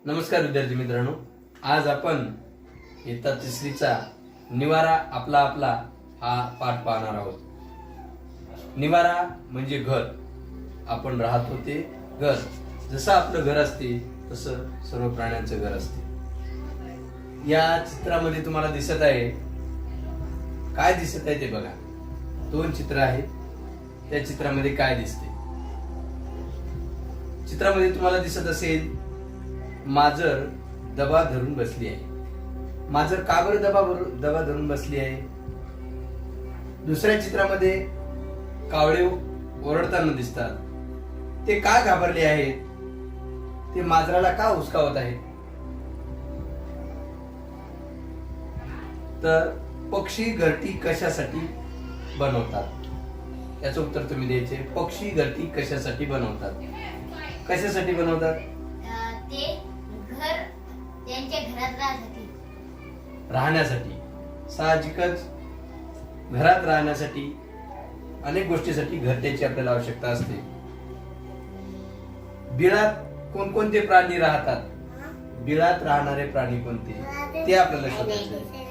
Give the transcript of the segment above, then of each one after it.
नमस्कार विद्यार्थी मित्रांनो, आज आपण इयत्ता तिसरीचा निवारा आपला आपला हा पाठ पाहणार आहोत। निवारा म्हणजे घर, आपण राहतो ते घर। जसं आपलं घर असते तसं सर्व प्राण्यांचं घर असते। या चित्रामध्ये तुम्हाला दिसत आहे, काय दिसत आहे ते बघा। दोन चित्र आहेत, त्या चित्रामध्ये काय दिसते? चित्रामध्ये तुम्हाला दिसत असेल मांजर दबा धरून बसली आहे। मांजर का बरं दबा धरून बसली आहे? दुसऱ्या चित्रामध्ये कावळे ओरडताना दिसतात, ते का घाबरले आहेत? ते मांजराला का हुसकावत आहेत? तर पक्षी घरटी कशासाठी बनवतात? याचं उत्तर तुम्ही द्यायचे। पक्षी घरटी कशासाठी बनवतात? कशासाठी बनवतात? ते घर त्यांच्या घरात राहण्यासाठी। साहजिकच घरात राहण्यासाठी अनेक गोष्टीसाठी घरट्याची आपल्याला आवश्यकता असते। बिळात कोणकोणते प्राणी राहतात? बिळात राहणारे प्राणी कोणते ते आपल्याला शोधायचे।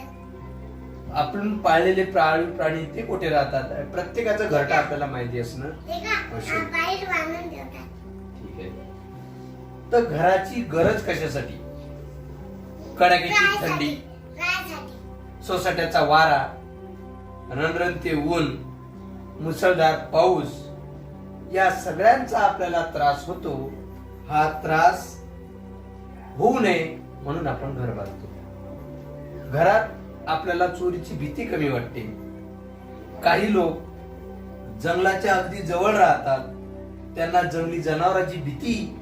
आपण पाळलेले प्राणी ते कुठे राहतात? प्रत्येकाचं घरटा आपल्याला माहिती असणं आवश्यक आहे। ठीक आहे। तर घराची गरज कशासाठी? कडाक्याची थंडी, सोसाट्याचा वारा, रणरणते ऊन, मुसळधार पाऊस, या सगळ्यांचा आपल्याला त्रास होतो। हा त्रास होऊ नये म्हणून आपण घर बांधतो। घरात आपल्याला चोरीची भीती कमी वाटते। काही लोक जंगलाच्या अगदी जवळ राहतात, त्यांना जंगली जनावरांची भीती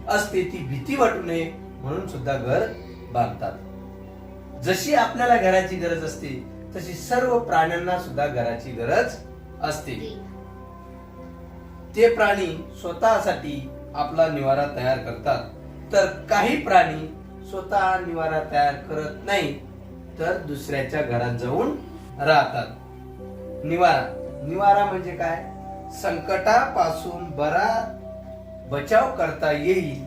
असते, ती भीती वाटू नये म्हणून सुद्धा घर बांधतात। जशी आपल्याला घराची गरज असते तशी सर्व प्राण्यांना सुद्धा घराची गरज असते। ते प्राणी स्वतःसाठी आपला निवारा तयार करतात, तर काही प्राणी स्वतः निवारा तयार करत नाही, तर दुसऱ्याच्या घरात जाऊन राहतात। निवारा म्हणजे काय? संकटापासून बरा बचाव करता येईल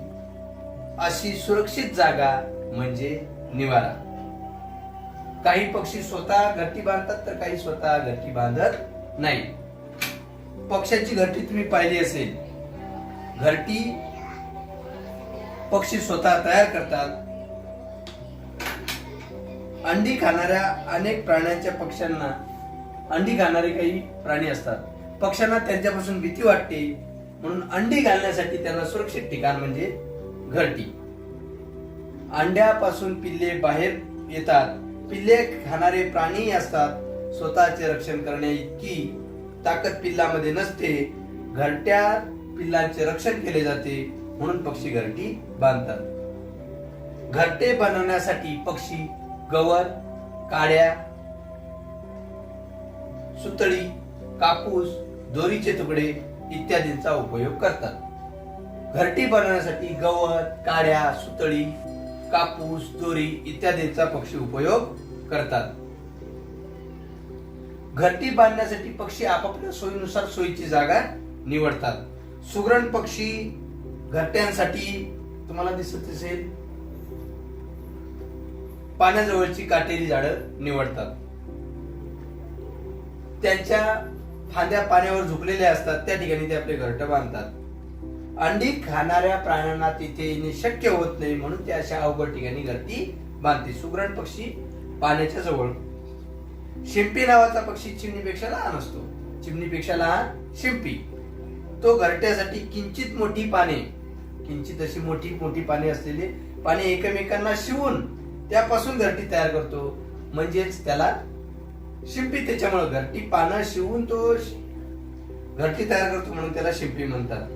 अशी सुरक्षित जागा म्हणजे निवारा। काही पक्षी स्वतः घरटी बांधतात, तर काही स्वतः घरटी बांधत नाही। पक्ष्याची घरटी तुम्ही पाहिली असेल। घरटी पक्षी स्वतः तयार करतात। अंडी खाणाऱ्या अनेक प्राण्यांच्या पक्ष्यांना, अंडी खाणारे काही प्राणी असतात, पक्ष्यांना त्यांच्यापासून भीती वाटते, म्हणून अंडी घालण्यासाठी त्यांना सुरक्षित ठिकाण म्हणजे घरटी। अंड्यापासून पिल्ले बाहेर येतात। पिल्ले खाणारे प्राणी असतात, स्वतःचे रक्षण करण्या इतकी ताकद पिल्लामध्ये नसते, घरट्या पिल्लांचे रक्षण केले जाते, म्हणून पक्षी घरटी बांधतात। घरटे बनवण्यासाठी पक्षी गवत, काड्या, सुतळी, कापूस, दोरीचे तुकडे इत्यादींचा उपयोग करतात। घरटी बनवण्यासाठी गवत, काड्या, सुतळी, कापूस, दोरी इत्यादींचा पक्षी उपयोग करतात। घरटी बांधण्यासाठी पक्षी आपापल्या सोयीनुसार सोयीची जागा निवडतात। सुगरण पक्षी घरट्यांसाठी तुम्हाला दिसत असेल पाण्याजवळची काटेरी झाडं निवडतात। त्यांच्या फांद्या पाण्यावर झुकलेल्या असतात, त्या ठिकाणी ते आपले घरटे बांधतात। अंडी खाणाऱ्या प्राण्यांना तिथे येणे शक्य होत नाही, म्हणून ते अशा अवघड ठिकाणी घरटी बांधते। सुगरण पक्षी पाण्याच्या जवळ। शिंपी नावाचा पक्षी चिमणीपेक्षा लहान असतो। चिमणीपेक्षा लहान शिंपी। तो घरट्यासाठी किंचित मोठी पाने, किंचित अशी मोठी पाने असलेले पाने एकमेकांना शिवून त्यापासून घरटी तयार करतो, म्हणजेच त्याला शिंपी। त्याच्यामुळे घरटी पानं शिवून तो घरटी तयार करतो, म्हणून त्याला शिंपी म्हणतात।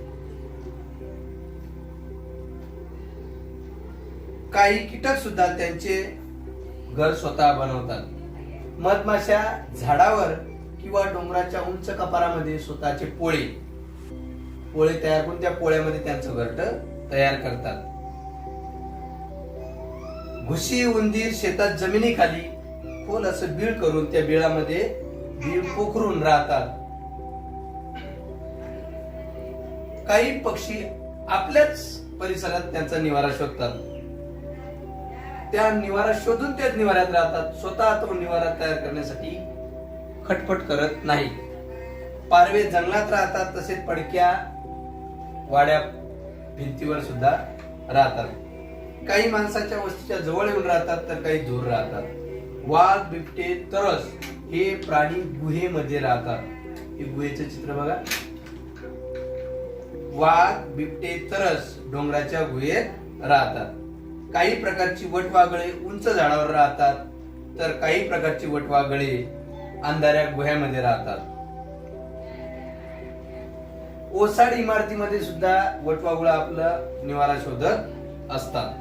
काही कीटक सुद्धा त्यांचे घर स्वतः बनवतात। मधमाशा झाडावर किंवा डोंगराच्या उंच कपारामध्ये स्वतःचे पोळे तयार करून त्या पोळ्यामध्ये त्यांचं घरट तयार करतात। घुशी, उंदीर शेतात जमिनीखाली खोल असं बीळ करून त्या बिळामध्ये बीळ पोखरून राहतात। काही पक्षी आपल्याच परिसरात त्यांचा निवारा शोधतात। त्या निवारा शोधून त्याच निवाऱ्यात राहतात. स्वतः तो निवारा तयार करण्यासाठी खटपट करत नाही. पारवे जंगलात राहतात, तसेच पडक्या वाड्या भिंतीवर सुद्धा राहतात. काही माणसाच्या वस्तीच्या जवळ येऊन राहतात तर काही दूर राहतात. वाघ, बिबटे, तरस हे प्राणी गुहेमध्ये राहतात. हे गुहेचं चित्र बघा. वाघ, बिबटे, तरस डोंगराच्या गुहेत राहतात. काही प्रकारची वटवागळे उंच झाडावर राहतात, तर काही प्रकारची वटवागळे अंधाऱ्या गुह्यामध्ये राहतात. ओसाड इमारतीमध्ये सुद्धा वटवाघुळा आपला निवारा शोधत असतात.